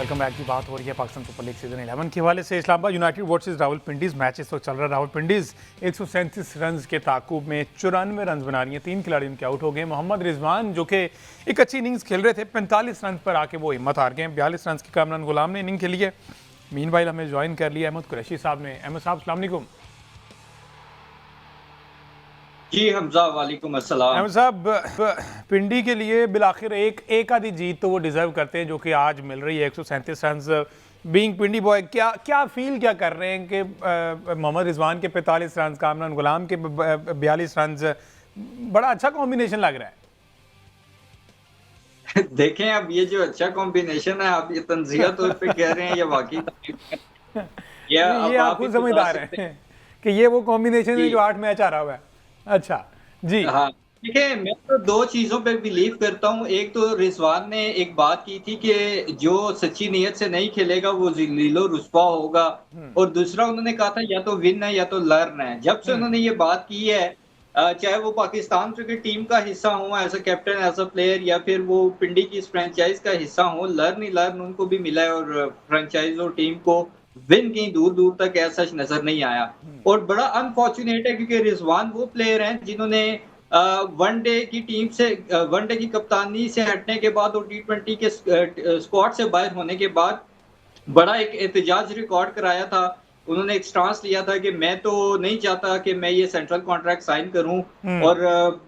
Welcome back की बात हो रही है पाकिस्तान सुपर लीग सीजन 11 के हवाले से। इस्लामाबाद यूनाइटेड वर्सेस रावलपिंडीज मैच इस वक्त चल रहा है। रावलपिंडीज 137 रन के ताकुब में 94 रन बना रही है। 3 खिलाड़ी उनके आउट हो गए। मोहम्मद रिजवान जो कि एक अच्छी इनिंग्स खेल रहे थे, 45 रन पर आके वो हिम्मत हार गए। 42 रन की कामरान गुलाम ने इनिंग खेली है। मीनवाइल हमें ज्वाइन कर लिया अहमद कुरैशी साहब ने। अहमद साहब अस्सलाम वालेकुम। जी हमजा वालेकुम अस्सलाम। अहमद साहब, पिंडी के लिए बिलाखिर एक आधी जीत तो वो डिजर्व करते हैं जो कि आज मिल रही है। 137 रन बीइंग पिंडी बॉय, क्या फील क्या कर रहे हैं कि मोहम्मद रिजवान के 45 रन, कामरान गुलाम के 42 रन, बड़ा अच्छा कॉम्बिनेशन लग रहा है। देखें अब ये जो अच्छा कॉम्बिनेशन है, आप ये तंज़िया तौर पे कह रहे हैं या वाकई या ये अब आप आप ही खुद बता समझदार सकते हैं कि ये वो कॉम्बिनेशन है हैं जो 8 मैच आ रहा हुआ है। अच्छा जी। हाँ, देखिए मैं तो 2 चीज़ों पे बिलीव करता हूँ। एक तो रिज़वान ने एक बात की थी कि जो सच्ची नीयत से नहीं खेलेगा वो ज़लीलो रुस्वा होगा, और दूसरा उन्होंने कहा था या तो विन है या तो लर्न है। जब से उन्होंने ये बात की है, चाहे वो पाकिस्तान क्रिकेट टीम का हिस्सा हो as a captain, as a player, या फिर वो पिंडी की इस फ्रैंचाइज़ का हिस्सा हो, लर्न ही लर्न उनको भी मिला है, और फ्रैंचाइज़ और टीम को विन कहीं दूर-दूर तक एज़ सच नज़र नहीं आया। और बड़ा अनफॉर्च्यूनेट है क्योंकि रिज़वान वो प्लेयर हैं जिन्होंने वनडे की टीम से वनडे की कप्तानी से हटने के बाद और टी20 के स्क्वाड से बाहर होने के बाद बड़ा एक एहतजाज रिकॉर्ड कराया था। उन्होंने एक स्टांस लिया था कि मैं तो नहीं चाहता कि मैं ये सेंट्रल कॉन्ट्रैक्ट साइन करूँ, और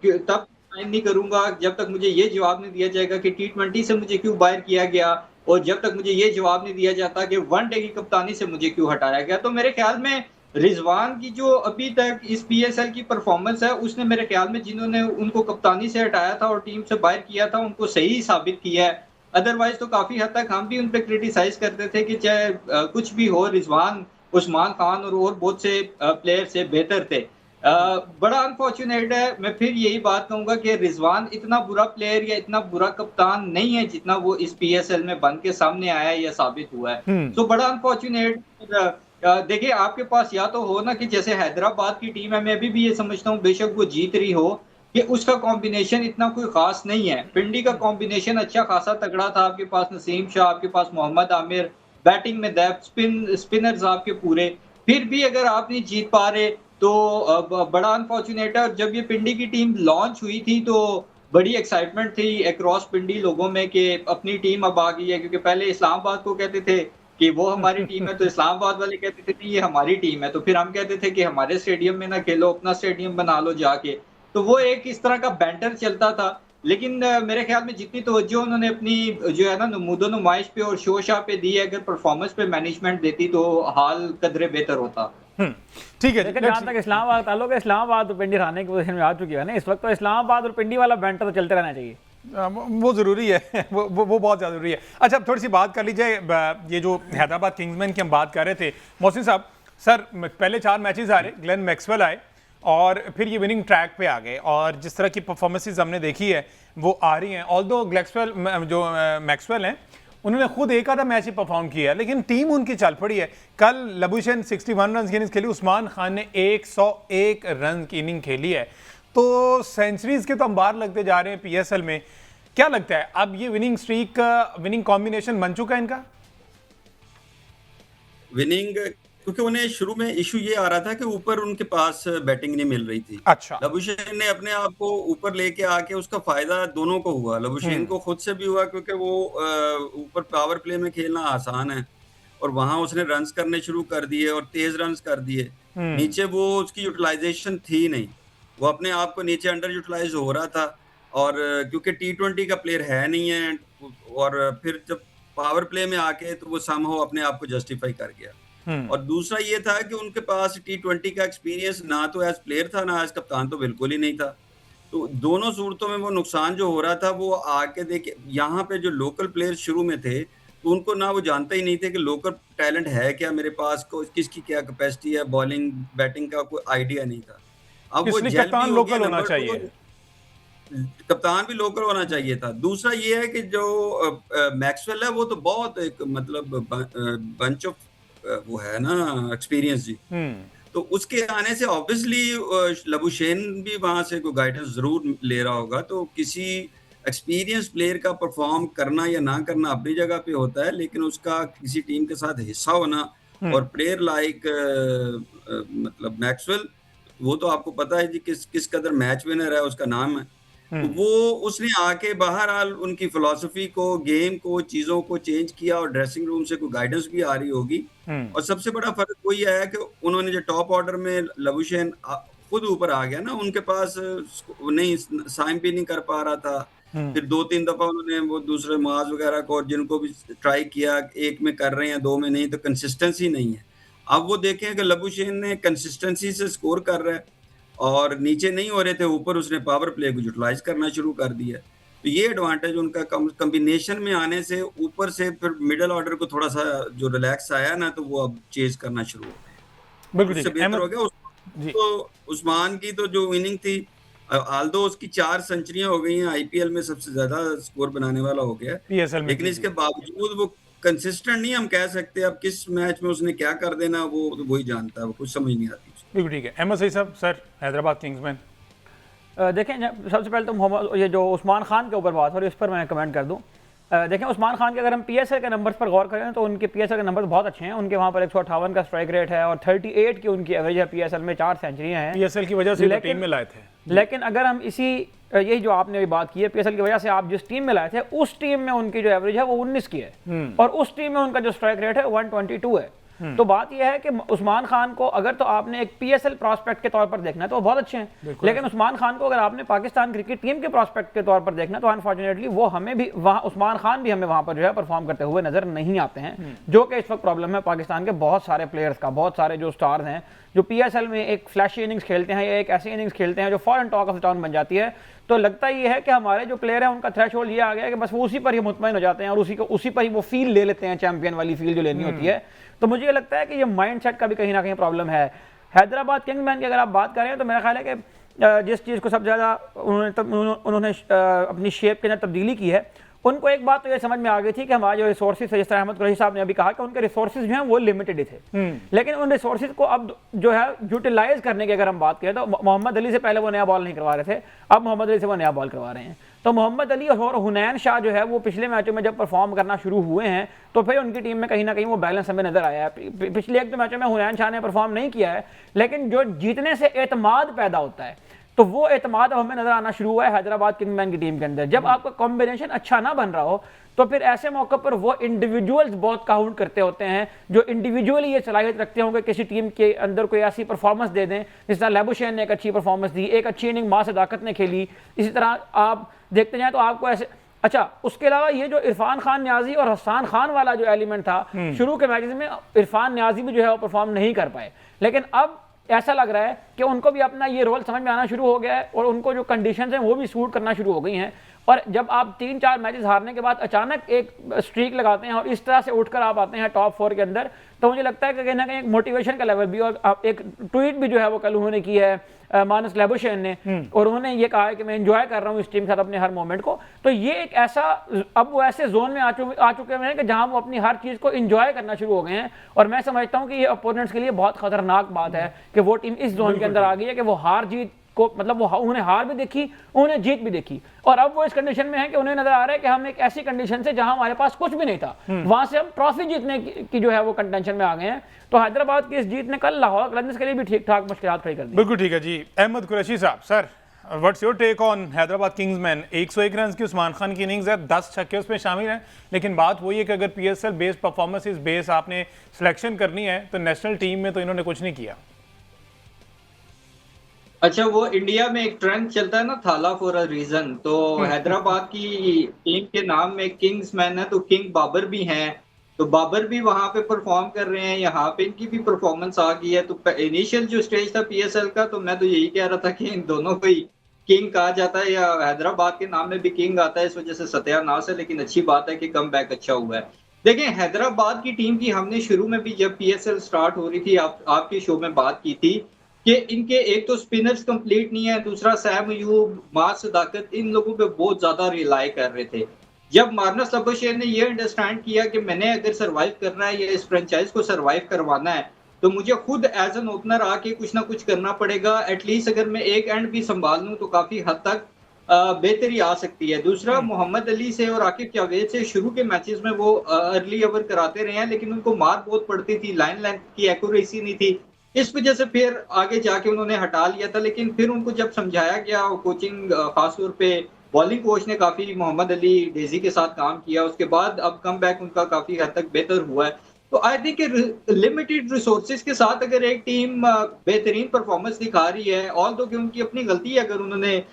तब साइन नहीं करूँगा जब तक मुझे ये जवाब नहीं दिया जाएगा कि टी20 से मुझे क्यों बाहर किया गया, और जब तक मुझे ये जवाब नहीं दिया जाता कि वनडे की कप्तानी से मुझे क्यों हटाया गया। तो मेरे ख्याल में रिज़वान की जो अभी तक इस पीएसएल की परफॉर्मेंस है, उसने मेरे ख्याल में जिन्होंने उनको कप्तानी से हटाया था और टीम से बाहर किया था, उनको सही साबित किया है। अदरवाइज़ तो काफ़ी हद तक हम भी उन पे क्रिटिसाइज़ करते थे कि चाहे कुछ भी हो, रिज़वान, उस्मान खान और बहुत से प्लेयर से बेहतर थे। बड़ा अनफॉर्च्यूनेट है, मैं फिर यही बात कहूँगा कि रिज़वान इतना बुरा प्लेयर या इतना बुरा कप्तान नहीं है जितना वो इस पीएसएल में बन के सामने आया है या साबित हुआ है। सो बड़ा अनफॉर्च्यूनेट। देखिए आपके पास या तो हो ना कि जैसे हैदराबाद की टीम है, मैं अभी भी ये समझता हूँ बेशक वो जीत रही हो, कि उसका कॉम्बिनेशन इतना कोई ख़ास नहीं है। पिंडी का कॉम्बिनेशन अच्छा खासा तगड़ा था, आपके पास नसीम शाह, आपके पास मोहम्मद आमिर, बैटिंग में डेप्थ, स्पिनर्स आपके पूरे। फिर भी अगर आप नहीं जीत पा रहे तो बड़ा अनफॉर्च्यूनेट है। और जब ये पिंडी की टीम लॉन्च हुई थी तो बड़ी एक्साइटमेंट थी अक्रॉस पिंडी लोगों में कि अपनी टीम अब आ गई है, क्योंकि पहले इस्लामाबाद को कहते थे कि वो हमारी टीम है, तो इस्लामाबाद वाले कहते थे कि ये हमारी टीम है, तो फिर हम कहते थे कि हमारे स्टेडियम में ना खेलो, अपना स्टेडियम बना लो जाके। तो वो एक इस तरह का बैंटर चलता था। लेकिन मेरे ख्याल में जितनी तवज्जो उन्होंने अपनी जो है ना नमूदो-नुमाइश पे और शो-शाह पे दी है, अगर परफॉर्मेंस पे मैनेजमेंट देती तो हाल कदरे बेहतर होता। ठीक है। लेकिन जहाँ तक इस्लामाबाद का ताल्लुक है, इस्लामाबाद तो पिंडी हारने की पोजीशन में आ चुकी है ना इस वक्त, तो इस्लामाबाद और पिंडी वाला बैंटर तो चलते रहना चाहिए। वो ज़रूरी है। वो बहुत ज़्यादा ज़रूरी है। अच्छा, अब थोड़ी सी बात कर लीजिए, ये जो हैदराबाद किंग्समैन की हम बात कर रहे थे, मोहसिन साहब सर, पहले 4 मैचेस आ रहे, ग्लेन मैक्सवेल आए और फिर ये विनिंग ट्रैक पे आ गए, और जिस तरह की परफॉर्मेंसेस हमने देखी है वो आ रही हैं। ऑल्दो मैक्सवेल हैं, उन्होंने खुद एक आधा मैच ही परफॉर्म किया है, लेकिन टीम उनकी चल पड़ी है। कल लबुशेन 61 रन की इनिंग्स खेली, उस्मान खान ने 101 रन की इनिंग खेली है। तो सेंचुरीज के तो अंबार लगते जा रहे हैं पीएसएल में। क्या लगता है अब ये विनिंग स्ट्रीक का विनिंग कॉम्बिनेशन बन चुका है इनका? विनिंग, क्योंकि उन्हें शुरू में इशू ये आ रहा था कि ऊपर उनके पास बैटिंग नहीं मिल रही थी। अच्छा। लबुशेन ने अपने आप को ऊपर लेके आके उसका फायदा दोनों को हुआ। लबुशेन को खुद से भी हुआ क्योंकि वो ऊपर पावर प्ले में खेलना आसान है, और वहां उसने रन्स करने शुरू कर दिए और तेज रन्स कर दिए। नीचे वो उसकी यूटिलाइजेशन थी नहीं, वो अपने आप को नीचे अंडर यूटिलाइज हो रहा था, और क्योंकि टी20 का प्लेयर है नहीं है, और फिर जब पावर प्ले में आके तो वो समहाउ अपने आप को जस्टिफाई कर गया। और दूसरा ये था कि उनके पास टी20 का एक्सपीरियंस ना तो एज प्लेयर था, ना एज कप्तान तो बिल्कुल ही नहीं था। तो दोनों सूरतों में वो नुकसान जो हो रहा था, वो आके देखे यहाँ पे जो लोकल प्लेयर्स शुरू में थे, तो उनको ना वो जानते ही नहीं थे कि लोकल टैलेंट है क्या मेरे पास, को किसकी क्या कैपेसिटी है, बॉलिंग बैटिंग का कोई आइडिया नहीं था। अब वो इसलिए जेल भी कप्तान हो गया। लोकल होना नंबर 2, चाहिए। कप्तान भी लोकल होना चाहिए था। दूसरा ये है कि जो मैक्सवेल है वो तो बहुत एक मतलब बंच ऑफ वो है ना एक्सपीरियंस जी। तो उसके आने से ऑब्वियसली लबुशेन भी वहां से कोई गाइडेंस जरूर ले रहा होगा। तो किसी एक्सपीरियंस प्लेयर का परफॉर्म करना या ना करना अपनी जगह पे होता है, लेकिन उसका किसी टीम के साथ हिस्सा होना और प्लेयर लाइक मतलब मैक्सवेल, वो तो आपको पता है जी किस कदर मैच विनर है, उसका नाम है। तो वो उसने आके बहरहाल उनकी फिलॉसफी को, गेम को, चीजों को चेंज किया और ड्रेसिंग रूम से कोई गाइडेंस भी आ रही होगी। और सबसे बड़ा फर्क वही है कि उन्होंने जो टॉप ऑर्डर में लबुशेन खुद ऊपर आ गया ना, उनके पास नहीं साइन भी नहीं कर पा रहा था। फिर 2-3 दफा उन्होंने वो दूसरे माज वगैरह को और जिनको भी ट्राई किया, एक में कर रहे हैं, दो में नहीं, तो कंसिस्टेंसी नहीं है। अब वो देखें कि लबुशेन ने कंसिस्टेंसी से स्कोर कर रहा है और नीचे नहीं हो रहे थे, ऊपर उसने पावर प्ले को यूटिलाइज करना शुरू कर दिया। तो ये एडवांटेज उनका कॉम्बिनेशन में आने से ऊपर से फिर मिडिल ऑर्डर को थोड़ा सा जो रिलैक्स आया ना, तो वो अब चेज करना शुरू हो गया, बिल्कुल उससे ठीक है। बेहतर हो गया। तो उस्मान की तो जो इनिंग थी, आल्दो उसकी 4 सेंचुरियां हो गई हैं, आईपीएल में सबसे ज्यादा स्कोर बनाने वाला हो गया, पीएसएल में, लेकिन इसके बावजूद वो कंसिस्टेंट नहीं हम कह सकते। अब किस मैच में उसने क्या कर देना वो वही जानता है, वो कुछ समझ नहीं आती। बिल्कुल ठीक है। अहमद सईद साहब, सर हैदराबाद किंग्समैन। देखें, सबसे पहले तो मोहम्मद, ये जो उस्मान खान के ऊपर बात हो रही है, इस पर मैं कमेंट कर दूं। देखें, उस्मान खान के अगर हम पीएसएल के नंबर्स पर गौर करें तो उनके पीएसएल के नंबर्स बहुत अच्छे हैं। उनके वहाँ पर 158 का स्ट्राइक रेट है और 38 की उनकी एवरेज है पीएसएल में, 4 सेंचुरियाँ हैं। पीएसएल की वजह से टीम में लाए थे। लेकिन अगर हम यही जो आपने अभी बात की है, पीएसएल की वजह से आप जिस टीम में लाए थे, उस टीम में उनकी जो एवरेज है वो 19 की है और उस टीम में उनका जो स्ट्राइक रेट है 122 है। तो बात यह है कि उस्मान खान को अगर तो आपने एक पीएसएल प्रोस्पेक्ट के तौर पर देखना है तो वो बहुत अच्छे हैं, लेकिन उस्मान खान को अगर आपने पाकिस्तान क्रिकेट टीम के प्रोस्पेक्ट के तौर पर देखना तो अनफॉर्चुनेटली वो हमें भी वहाँ, उस्मान खान भी हमें वहां पर जो है परफॉर्म करते हुए नजर नहीं आते हैं, जो कि इस वक्त प्रॉब्लम है पाकिस्तान के बहुत सारे प्लेयर्स का। बहुत सारे जो स्टार्स हैं जो पीएसएल में एक फ्लैशी इनिंग्स खेलते हैं या एक ऐसी इनिंग्स खेलते हैं जो फॉरन टॉक ऑफ द टाउन बन जाती है, तो लगता ये है कि हमारे जो प्लेयर हैं उनका थ्रेशोल्ड ये आ गया है कि बस वो उसी पर ही मुतमईन हो जाते हैं और उसी पर ही वो फील ले लेते हैं, चैंपियन वाली फील जो लेनी होती है। तो मुझे ये लगता है कि ये माइंडसेट का भी कहीं ना कहीं प्रॉब्लम है। हैदराबाद किंग्समैन की अगर आप बात करें तो मेरा ख्याल है कि जिस चीज़ को सबसे ज़्यादा उन्होंने अपनी शेप के अंदर तब्दीली की है, उनको एक बात तो ये समझ में आ गई थी कि हमारे जो रिसोर्सेज, जिस तरह अहमद कुरैशी साहब ने अभी कहा कि उनके रिसोर्सेज जो हैं वो लिमिटेड ही थे, लेकिन उन रिसोर्सेज को अब जो है यूटिलाइज करने की अगर हम बात करें तो मोहम्मद अली से पहले वो नया बॉल नहीं करवा रहे थे, अब मोहम्मद अली से वो नया बॉल करवा रहे हैं। तो मोहम्मद अली और हुनैन शाह जो है वो पिछले मैचों में जब परफॉर्म करना शुरू हुए हैं तो फिर उनकी टीम में कहीं ना कहीं वो बैलेंस हमें नजर आया है। पिछले 1-2 मैचों में हुनैन शाह ने परफॉर्म नहीं किया है, लेकिन जो जीतने से एतमाद पैदा होता है तो वो एतमाद अब हमें नजर आना शुरू हुआ है हैदराबाद किंग्समैन की टीम के अंदर। जब आपका कॉम्बिनेशन अच्छा ना बन रहा हो तो फिर ऐसे मौके पर वो इंडिविजुअल्स बहुत काउंट करते होते हैं जो इंडिविजुअली ये सलाहियत रखते होंगे किसी टीम के अंदर कोई ऐसी परफॉर्मेंस दे दें, जिस तरह लबुशेन ने एक अच्छी परफॉर्मेंस दी, एक अच्छी इनिंग मां सदाकत ने खेली, इसी तरह आप देखते जाएं तो आपको ऐसे। अच्छा, उसके अलावा ये जो इरफान खान न्याजी और हसन खान वाला जो एलिमेंट था शुरू के मैचेस में, इरफान न्याजी भी जो है वो परफॉर्म नहीं कर पाए, लेकिन अब ऐसा लग रहा है कि उनको भी अपना ये रोल समझ में आना शुरू हो गया है और उनको जो कंडीशंस हैं वो भी सूट करना शुरू हो गई हैं। और जब आप 3-4 मैचेस हारने के बाद अचानक एक स्ट्रीक लगाते हैं और इस तरह से उठकर आप आते हैं टॉप 4 के अंदर, तो मुझे लगता है कि कहीं ना कहीं एक मोटिवेशन का लेवल भी, और एक ट्वीट भी जो है वो कल उन्होंने की है मानस लबुशेन ने, और उन्होंने ये कहा है कि मैं एंजॉय कर रहा हूँ इस टीम के साथ अपने हर मोमेंट को। तो ये एक ऐसा, अब वो ऐसे जोन में आ चुके हैं कि जहां वो अपनी हर चीज़ को एंजॉय करना शुरू हो गए हैं, और मैं समझता हूँ कि ये अपोनेंट्स के लिए बहुत खतरनाक बात है कि वो टीम इस जोन के अंदर आ गई है कि वो हार जीत को, मतलब वो उन्हें हार भी देखी, उन्हें जीत भी देखी, और अब वो इस कंडीशन में है कि उन्हें नजर आ रहा है कि हम एक ऐसी कंडीशन से जहां हमारे पास कुछ भी नहीं था, वहां से हम ट्रॉफी जीतने की जो है वो कंटेंशन में आ गए हैं। तो हैदराबाद की इस जीत ने कल लाहौर कलंदर्स के लिए भी ठीक ठाक मुश्किलात खड़ी कर दी। बिल्कुल ठीक है जी। अहमद कुरैशी साहब, sir what's your take on Hyderabad Kingsmen? 101 run की उस्मान खान की इनिंग्स है, 10 छक्के उसमें शामिल हैं, लेकिन बात वही है कि अगर पीएसएल बेस्ड परफॉर्मेंस बेस आपने सिलेक्शन करनी है तो नेशनल टीम में तो इन्होंने कुछ नहीं किया। अच्छा, वो इंडिया में एक ट्रेंड चलता है ना, थाला फॉर अ रीजन, तो हैदराबाद की टीम के नाम में किंग्समैन है तो किंग बाबर भी हैं, तो बाबर भी वहां पे परफॉर्म कर रहे हैं, यहाँ पे इनकी भी परफॉर्मेंस आ गई है। तो इनिशियल जो स्टेज था पीएसएल का, तो मैं तो यही कह रहा था कि इन दोनों को ही किंग कहा जाता है या हैदराबाद के नाम में भी किंग आता है, इस वजह से सत्यानाश है, लेकिन अच्छी बात है कि कम बैक अच्छा हुआ है। देखें, हैदराबाद की टीम की हमने शुरू में भी जब पीएसएल स्टार्ट हो रही थी आपके शो में बात की थी कि इनके एक तो स्पिनर्स कंप्लीट नहीं है, दूसरा सैम अयूब, मां सदाकत, इन लोगों पे बहुत ज्यादा रिलाई कर रहे थे। जब मार्नस लबुशेन ने ये अंडरस्टैंड किया कि मैंने अगर सरवाइव करना है या इस फ्रेंचाइज को सरवाइव करवाना है तो मुझे खुद एज एन ओपनर आके कुछ ना कुछ करना पड़ेगा, एटलीस्ट अगर मैं एक एंड भी संभाल लूं तो काफी हद तक बेहतरी आ सकती है। दूसरा, मोहम्मद अली से और आकिब जावेद से शुरू के मैचेस में वो अर्ली ओवर कराते रहे हैं, लेकिन उनको मार बहुत पड़ती थी, लाइन लेंथ की एक्यूरेसी नहीं थी। इस वजह से फिर आगे जाके उन्होंने हटा लिया था, लेकिन फिर उनको जब समझाया गया, कोचिंग खासतौर पे बॉलिंग कोच ने काफी मोहम्मद अली डेजी के साथ काम किया, उसके बाद अब कम बैक उनका काफी हद तक बेहतर हुआ है। तो आई थिंक लिमिटेड रिसोर्सेज के साथ अगर एक टीम बेहतरीन परफॉर्मेंस दिखा रही है, ऑल दो कि उनकी अपनी गलती है अगर उन्होंने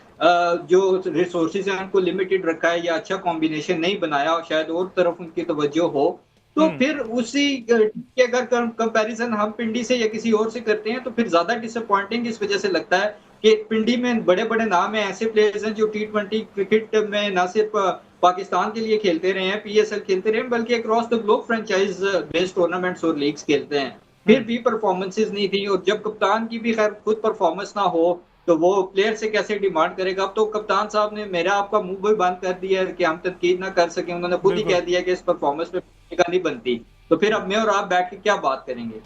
जो रिसोर्सेज हैं उनको लिमिटेड रखा है या अच्छा कॉम्बिनेशन नहीं बनाया, शायद और तरफ उनकी तवज्जो हो, तो फिर उसी के अगर कंपैरिजन हम पिंडी से या किसी और से करते हैं तो फिर ज्यादा डिसअपॉइंटिंग इस वजह से लगता है कि पिंडी में बड़े बड़े नाम हैं, ऐसे प्लेयर्स हैं जो T20 क्रिकेट में ना सिर्फ पाकिस्तान के लिए खेलते रहे हैं, PSL खेलते रहे हैं, बल्कि across the globe franchise based tournaments और लीग्स खेलते हैं। फिर भी परफॉर्मेंसेज नहीं थी, और जब कप्तान की भी खैर खुद परफॉर्मेंस ना हो तो वो प्लेयर से कैसे डिमांड करेगा। अब तो कप्तान साहब ने मेरा आपका मुंह भी बंद कर दिया है कि हम तनकीद ना कर सके, उन्होंने खुद ही कह दिया कि इस परफॉर्मेंस पे नहीं बनती, तो फिर अब मैं और आप बैठ के क्या बात करेंगे।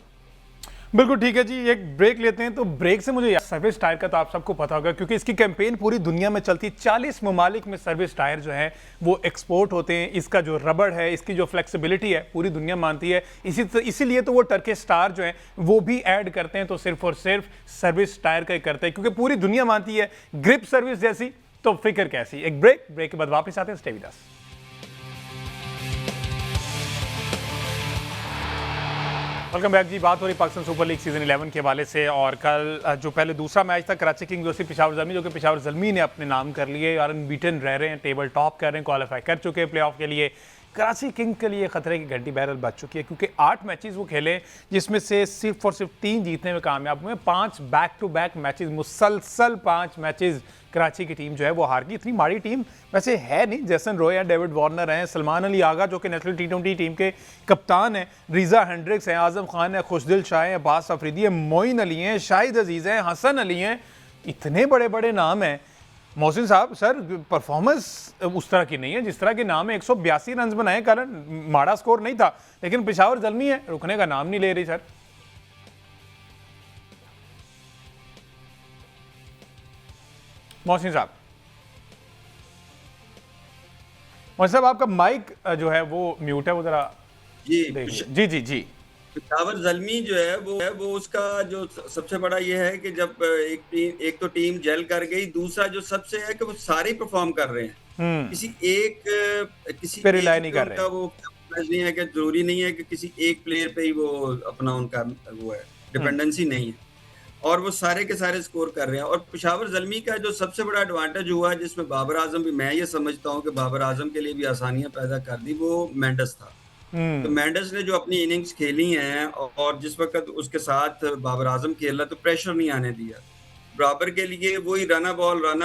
बिल्कुल ठीक है जी, एक ब्रेक लेते हैं। तो ब्रेक से मुझे सर्विस टायर का तो आप सबको पता होगा, क्योंकि इसकी कैंपेन पूरी दुनिया में चलती, 40 ममालिक में सर्विस टायर जो है वो एक्सपोर्ट होते हैं। इसका जो रबड़ है, इसकी जो फ्लेक्सिबिलिटी है, पूरी दुनिया मानती है। इसीलिए तो वो टर्किश स्टार जो है वो भी ऐड करते हैं, तो सिर्फ और सिर्फ सर्विस टायर का ही करते हैं, क्योंकि पूरी दुनिया मानती है ग्रिप सर्विस जैसी तो फिक्र कैसी। एक ब्रेक के बाद वापस आते हैं, stay with us. Welcome back जी। बात हो रही पाकिस्तान सुपर लीग सीजन 11 के हवाले से, और कल जो पहले दूसरा मैच था कराची किंग्स वर्सेस पेशावर ज़ल्मी, जो कि पेशावर ज़ल्मी ने अपने नाम कर लिए, अनबीटन रह रहे हैं, टेबल टॉप कर रहे हैं, क्वालिफाई कर चुके हैं प्लेऑफ के लिए। कराची किंग्स के लिए खतरे की घंटी बहरहाल बज चुकी है, क्योंकि 8 मैचेस वो खेले जिसमें से सिर्फ और सिर्फ 3 जीतने में कामयाब हुए। 5 बैक टू बैक मैचेस, मुसलसल 5 मैचेस कराची की टीम जो है वो हार गई। इतनी माड़ी टीम वैसे है नहीं, जैसन रॉय हैं, डेविड वार्नर हैं, सलमान अली आगा जो कि नेशनल T20 टीम के कप्तान हैं, रिजा हेंड्रिक्स हैं, आजम खान है, खुशदिल शाह हैं, अब्बास अफरीदी है, मोइन अली हैं, शाहिद अजीज़ हैं, हसन अली हैं, इतने बड़े बड़े नाम हैं। मोहसिन साहब, सर परफॉर्मेंस उस तरह की नहीं है जिस तरह के नाम है। 182 रन बनाए, कारण माड़ा स्कोर नहीं था, लेकिन पेशावर ज़ल्मी है, रुकने का नाम नहीं ले रही। सर मोहसिन साहब आपका माइक जो है वो म्यूट है, वो जरा जी जी जी। पेशावर ज़ल्मी जो है वो उसका जो सबसे बड़ा ये है कि जब एक तो टीम जेल कर गई, दूसरा जो सबसे है कि वो सारे परफॉर्म कर रहे हैं, किसी पे रिलाई नहीं कर रहे। वो नहीं है कि जरूरी नहीं है कि किसी एक प्लेयर पे ही वो अपना उनका वो है, डिपेंडेंसी नहीं है, और वो सारे के सारे स्कोर कर रहे हैं। और पेशावर ज़ल्मी का जो सबसे बड़ा एडवांटेज हुआ, जिसमें बाबर आजम भी, मैं ये समझता हूँ कि बाबर आजम के लिए भी आसानियां पैदा कर दी, वो मेंडिस था। तो मेंडिस ने जो अपनी इनिंग्स खेली हैं और जिस वक्त उसके साथ बाबर आजम खेला तो प्रेशर नहीं आने दिया। बाबर के लिए वही रना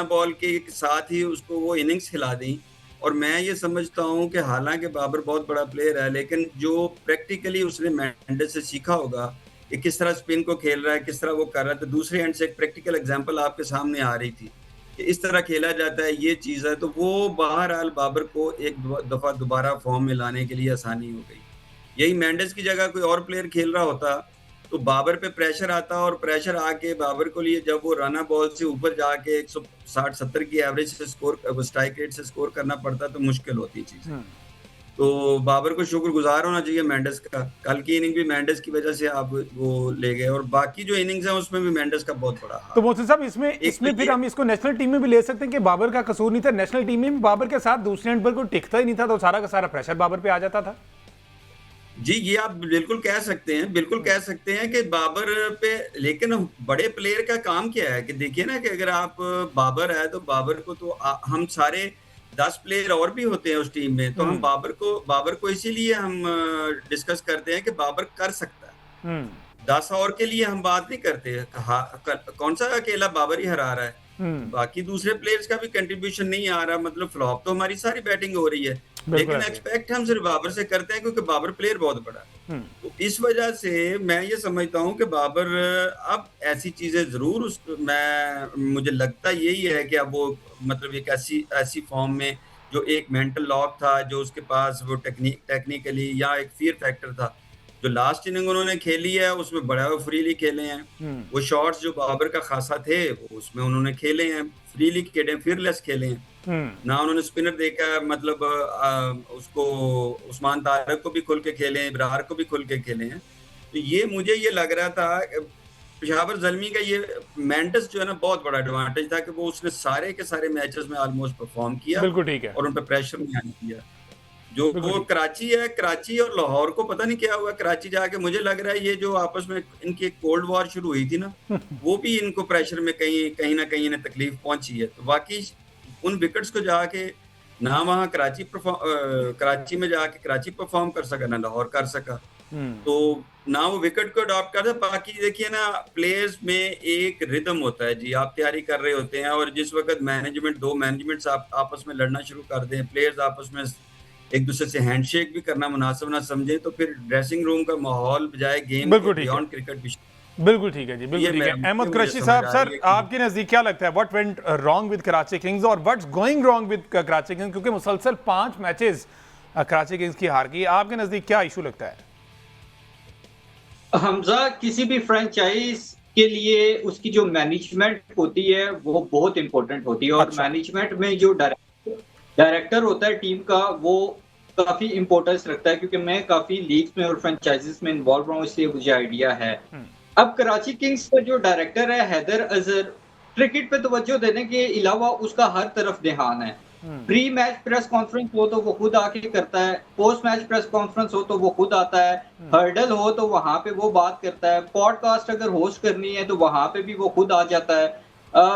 बॉल के साथ ही उसको वो इनिंग्स खिला दी। और मैं ये समझता हूँ कि हालांकि बाबर बहुत बड़ा प्लेयर है, लेकिन जो प्रैक्टिकली उसने मेंडिस से सीखा होगा कि किस तरह स्पिन को खेल रहा है, किस तरह वो कर रहा है, तो दूसरे एंड से एक प्रैक्टिकल एग्जांपल आपके सामने आ रही थी कि इस तरह खेला जाता है, ये चीज़ है। तो वो बहरहाल बाबर को एक दफ़ा दोबारा फॉर्म में लाने के लिए आसानी हो गई। यही मेंडिस की जगह कोई और प्लेयर खेल रहा होता तो बाबर पे प्रेशर आता, और प्रेशर आके बाबर को लिए जब वो रना बॉल से ऊपर जाके 160-70 की एवरेज से स्कोर, स्ट्राइक रेट से स्कोर करना पड़ता, तो मुश्किल होती चीज़। तो बाबर को शुक्रगुजार होना चाहिए मेंडिस का। कल की इनिंग भी मेंडिस की वजह से आप वो ले गए, और बाकी जो इनिंग्स हैं उसमें भी मेंडिस का बहुत बड़ा हाथ। तो मोहसिन साहब, इसमें फिर हम इसको नेशनल टीम में भी ले सकते हैं कि बाबर का कसूर नहीं था। नेशनल टीम में बाबर के साथ दूसरे एंड पर कोई टिकता ही नहीं था, तो सारा का सारा प्रेशर बाबर पे आ जाता था। जी, ये आप बिल्कुल कह सकते हैं कि बाबर पे, लेकिन बड़े प्लेयर का काम क्या है कि देखिए ना कि अगर आप बाबर है तो बाबर को तो हम सारे 10 प्लेयर और भी होते हैं उस टीम में, तो हम बाबर को इसीलिए हम डिस्कस करते हैं कि बाबर कर सकता है। 10 और के लिए हम बात नहीं करते, कौन सा अकेला बाबर ही हरा रहा है, बाकी दूसरे प्लेयर्स का भी कंट्रीब्यूशन नहीं आ रहा। मतलब फ्लॉप तो हमारी सारी बैटिंग हो रही है, लेकिन एक्सपेक्ट हम सिर्फ बाबर से करते हैं क्योंकि बाबर प्लेयर बहुत बड़ा है। तो इस वजह से मैं ये समझता हूँ कि बाबर अब ऐसी चीजें जरूर मुझे लगता यही है कि अब वो मतलब एक ऐसी फॉर्म में, जो एक मेंटल लॉक था जो उसके पास, वो टेक्निकली या एक फियर फैक्टर था, जो लास्ट इनिंग उन्होंने खेली है उसमें बड़ा फ्रीली खेले हैं। वो शॉट्स जो बाबर का खासा थे वो उसमें उन्होंने खेले हैं, फ्रीली खेले हैं, फियरलेस खेले हैं। ना उन्होंने स्पिनर देखा है, मतलब उसको उस्मान तारिक को भी खुल के खेले हैं, इब्रार को भी खुल के खेले हैं। तो ये मुझे ये लग रहा था पेशावर ज़ल्मी का ये मेंटस जो है ना बहुत बड़ा एडवांटेज था कि वो उसने सारे के सारे मैचेस में ऑलमोस्ट परफॉर्म किया, बिल्कुल ठीक है, और उन पर प्रेशर नहीं आने दिया। जो वो कराची है, कराची और लाहौर को पता नहीं क्या हुआ, कराची जाके मुझे लग रहा है ये जो आपस में इनकी एक कोल्ड वॉर शुरू हुई थी ना वो भी इनको प्रेशर में कहीं ना कहीं इन्हें तकलीफ पहुंची है। तो वाकई उन विकेट्स को जाके ना वहाँ कराची में जाके कराची परफॉर्म कर सका, ना लाहौर कर सका, तो ना वो विकेट को अडॉप्ट करते। बाकी देखिए ना प्लेयर्स में एक रिदम होता है जी, आप तैयारी कर रहे होते हैं और जिस वक्त दो मैनेजमेंट्स आपस में लड़ना शुरू कर दें, प्लेयर्स आपस में एक दूसरे से हैंडशेक भी करना मुनासिब ना समझे, तो फिर ड्रेसिंग रूम का माहौल बजाय गेम बियॉन्ड क्रिकेट भी। बिल्कुल ठीक है जी, बिल्कुल ठीक है। अहमद कुरैशी साहब, सर आपके नजदीक क्या लगता है what went wrong with Karachi Kings और what's going wrong with Karachi Kings, क्योंकि मुसलसल 5 मैचेस कराची किंग्स की हार गई, आपके नजदीक क्या इशू लगता है? हमजा, किसी भी फ्रेंचाइज के लिए उसकी जो मैनेजमेंट होती है वो बहुत इंपॉर्टेंट होती है, और मैनेजमेंट में जो डायरेक्टर होता है टीम का वो काफी इंपॉर्टेंस रखता है, क्योंकि मैं काफी लीग्स में और फ्रेंचाइजेस में इन्वॉल्व रहा हूँ, इसलिए मुझे आइडिया है। अब कराची किंग्स का जो डायरेक्टर है हैदर अजहर, क्रिकेट पे तवज्जो देने के अलावा उसका हर तरफ ध्यान है। प्री मैच प्रेस कॉन्फ्रेंस हो तो वो खुद आके करता है, पोस्ट मैच प्रेस कॉन्फ्रेंस हो तो वो खुद आता है, हर्डल हो तो वहां पे वो बात करता है, पॉडकास्ट अगर होस्ट करनी है तो वहां पे भी वो खुद आ जाता है।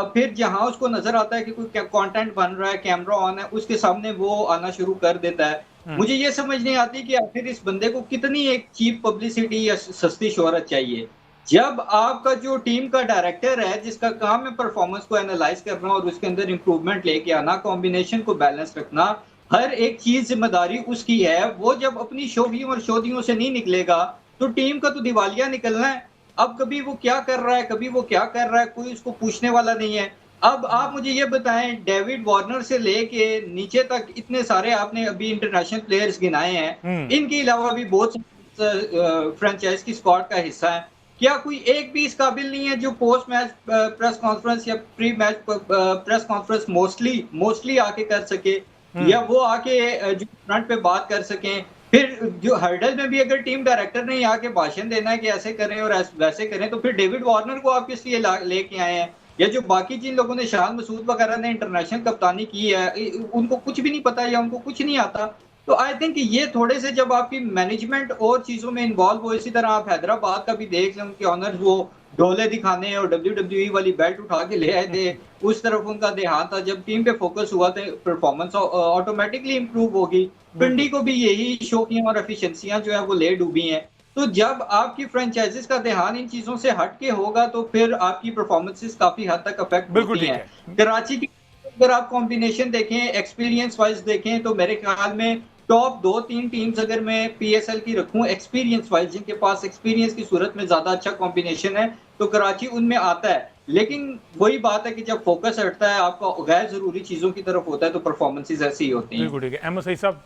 फिर जहां उसको नजर आता है कि कोई कंटेंट बन रहा है, कैमरा ऑन है, उसके सामने वो आना शुरू कर देता है। मुझे ये समझ नहीं आती कि आखिर इस बंदे को कितनी एक चीप पब्लिसिटी या सस्ती शोहरत चाहिए, जब आपका जो टीम का डायरेक्टर है जिसका काम है परफॉर्मेंस को एनालाइज करना और उसके अंदर इंप्रूवमेंट लेके आना, कॉम्बिनेशन को बैलेंस रखना, हर एक चीज जिम्मेदारी उसकी है। वो जब अपनी शोभियों और शोधियों से नहीं निकलेगा तो टीम का तो दिवालिया निकलना है। अब कभी वो क्या कर रहा है, कभी वो क्या कर रहा है, कोई उसको पूछने वाला नहीं है। अब आप मुझे ये बताएं, डेविड वार्नर से लेके नीचे तक इतने सारे आपने अभी इंटरनेशनल प्लेयर्स गिनाए हैं, इनके अलावा भी बहुत फ्रेंचाइज की स्क्वाड का हिस्सा है। क्या कोई एक भी इस काबिल नहीं है जो पोस्ट मैच प्रेस कॉन्फ्रेंस या pre match press conference mostly आके कर सके, या वो आके जो फ्रंट पे बात कर सकें? फिर जो हर्डल में भी अगर टीम डायरेक्टर ने आके भाषण देना है कि ऐसे करें और वैसे करें, तो फिर डेविड वार्नर को आप किस लिए लेके आए हैं? या जो बाकी जिन लोगों ने, शान मसूद वगैरह ने इंटरनेशनल कप्तानी की है, उनको कुछ भी नहीं पता या उनको कुछ नहीं आता। तो आई थिंक ये थोड़े से जब आपकी मैनेजमेंट और चीजों में इन्वॉल्व हो, इसी तरह आप हैदराबाद का भी देख लें, उनके ऑनर्स वो डोले दिखाने और WWE वाली बेल्ट उठा के ले आए थे, उस तरफ उनका ध्यान था। जब टीम पे फोकस हुआ तो परफॉर्मेंस ऑटोमेटिकली इंप्रूव होगी। पिंडी को भी यही शौकियां और एफिशिएंसियां जो है वो ले डूबी हैं। तो जब आपकी फ्रेंचाइजीज का ध्यान इन चीजों से हट के होगा तो फिर आपकी परफॉर्मेंसेस काफी हद तक अफेक्ट होती हैं। कराची की अगर आप कॉम्बिनेशन देखें, एक्सपीरियंस वाइज देखें, तो मेरे ख्याल में टॉप 2-3 टीम्स अगर मैं PSL की रखूं एक्सपीरियंस वाइज, जिनके पास एक्सपीरियंस की सूरत में ज्यादा अच्छा कॉम्बिनेशन है, तो कराची उनमें आता है। लेकिन वही बात है कि जब फोकस हटता है, आपका गैर जरूरी चीजों की तरफ होता है, तो परफॉर्मेंसेस ऐसी ही होती हैं। बिल्कुल ठीक है। अहमद सईद साहब,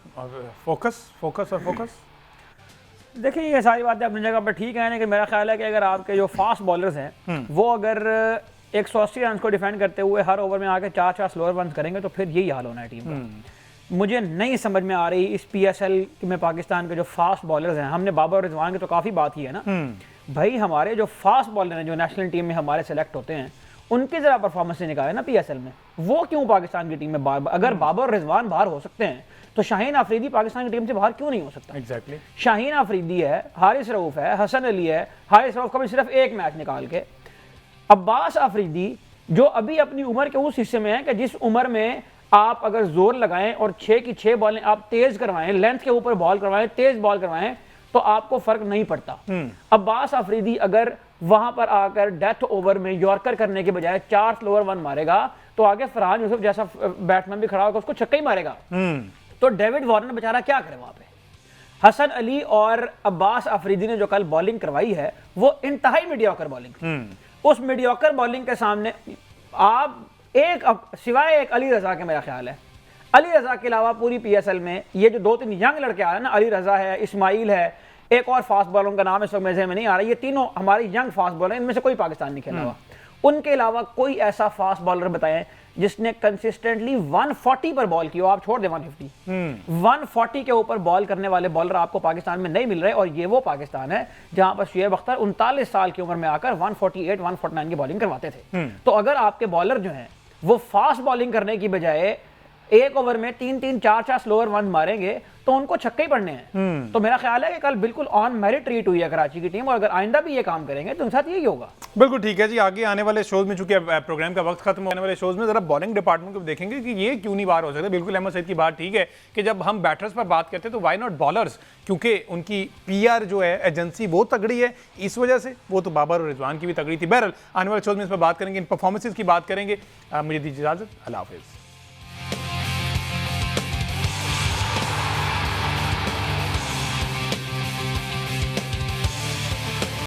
फोकस देखिए, ये सारी बातें अपनी जगह पर ठीक है, लेकिन मेरा ख्याल है कि अगर आपके जो फास्ट बॉलर्स हैं वो अगर 180 रन को डिफेंड करते हुए हर ओवर में आके 4 स्लोअर रन करेंगे तो फिर यही हाल होना है टीम का। मुझे नहीं समझ में आ रही इस PSL में पाकिस्तान के जो फास्ट बॉलर्स हैं, हमने बाबर और रिजवान की तो काफ़ी बात की है ना भाई, हमारे जो फास्ट बॉलर हैं जो नेशनल टीम में हमारे सेलेक्ट होते हैं, उनकी जरा परफॉर्मेंस नहीं निकाले ना PSL में। वो क्यों पाकिस्तान की टीम में बार अगर बाबर और रिजवान बाहर हो सकते हैं तो शाहीन आफरीदी पाकिस्तान की टीम से बाहर क्यों नहीं हो सकता? एग्जैक्टली शाहीन आफरीदी है, हारिस रऊफ है, हसन अली है, हारिस रऊफ का भी सिर्फ एक मैच निकाल के, अब्बास आफरीदी जो अभी अपनी उम्र के उस हिस्से में है कि जिस उम्र में आप अगर जोर लगाएं और 6 की 6 बॉलें आप तेज करवाएं, लेंथ के ऊपर बॉल करवाएं, तेज बॉल करवाएं, तो आपको फर्क नहीं पड़ता। अब्बास आफरीदी अगर वहां पर आकर डेथ ओवर में यॉर्कर करने के बजाय 4 स्लोअर 1 मारेगा तो आगे फरहान यूसुफ जैसा बैट्समैन भी खड़ा होगा उसको छक्का ही मारेगा। तो डेविड वार्नर बेचारा क्या करे वहां पे? हसन अली और अब्बास आफरीदी ने जो कल बॉलिंग करवाई है वो इंतहाई मीडियोकर बॉलिंग। उस मीडियोकर बॉलिंग के सामने आप सिवाय एक अली रजा के, मेरा ख्याल है अली रजा के अलावा पूरी PSL में ये जो 2-3 यंग लड़के आ रहे हैं ना, अली रजा है, इस्माइल है, एक और फास्ट बॉलर का नाम इस वक्त मेरे में नहीं आ रहा, ये तीनों हमारे यंग फास्ट बॉलर हैं, इनमें से कोई पाकिस्तान नहीं खेला हुआ। उनके अलावा कोई ऐसा फास्ट बॉलर बताएं जिसने कंसिस्टेंटली 140 पर बॉल की हो, आप छोड़ दें 150, 140 के ऊपर बॉल करने वाले बॉलर आपको पाकिस्तान में नहीं मिल रहे। और ये वो पाकिस्तान है जहां पर शुएब अख्तर 39 साल की उम्र में आकर 148 149 की बॉलिंग करवाते थे। तो अगर आपके बॉलर जो हैं वो फास्ट बॉलिंग करने की बजाय एक ओवर में 3-3 4-4 स्लोअर वन मारेंगे तो उनको छक्के ही पड़ने हैं। तो मेरा ख्याल है कि कल बिल्कुल ऑन मेरिट ट्रीट हुई है कराची की टीम, और अगर आइंदा भी ये काम करेंगे तो उनके साथ यही होगा। बिल्कुल ठीक है जी। आगे आने वाले शोज में, चूंकि प्रोग्राम का वक्त खत्म होने वाले शोज में जरा बॉलिंग डिपार्टमेंट को देखेंगे कि ये क्यों नहीं बाहर हो सकते। बिल्कुल अहमद सईद की बात ठीक है कि जब हम बैटर्स पर बात करते हैं तो वाई नॉट बॉलर्स, क्योंकि उनकी PR जो है एजेंसी बहुत तगड़ी है, इस वजह से वो तो बाबर और रिजवान की भी तगड़ी थी। बहरहाल आने वाले शोज में इस पर बात करेंगे, इन परफॉर्मेंसेज की बात करेंगे। मुझे दीजिए इजाजत, अल्लाह हाफिज़।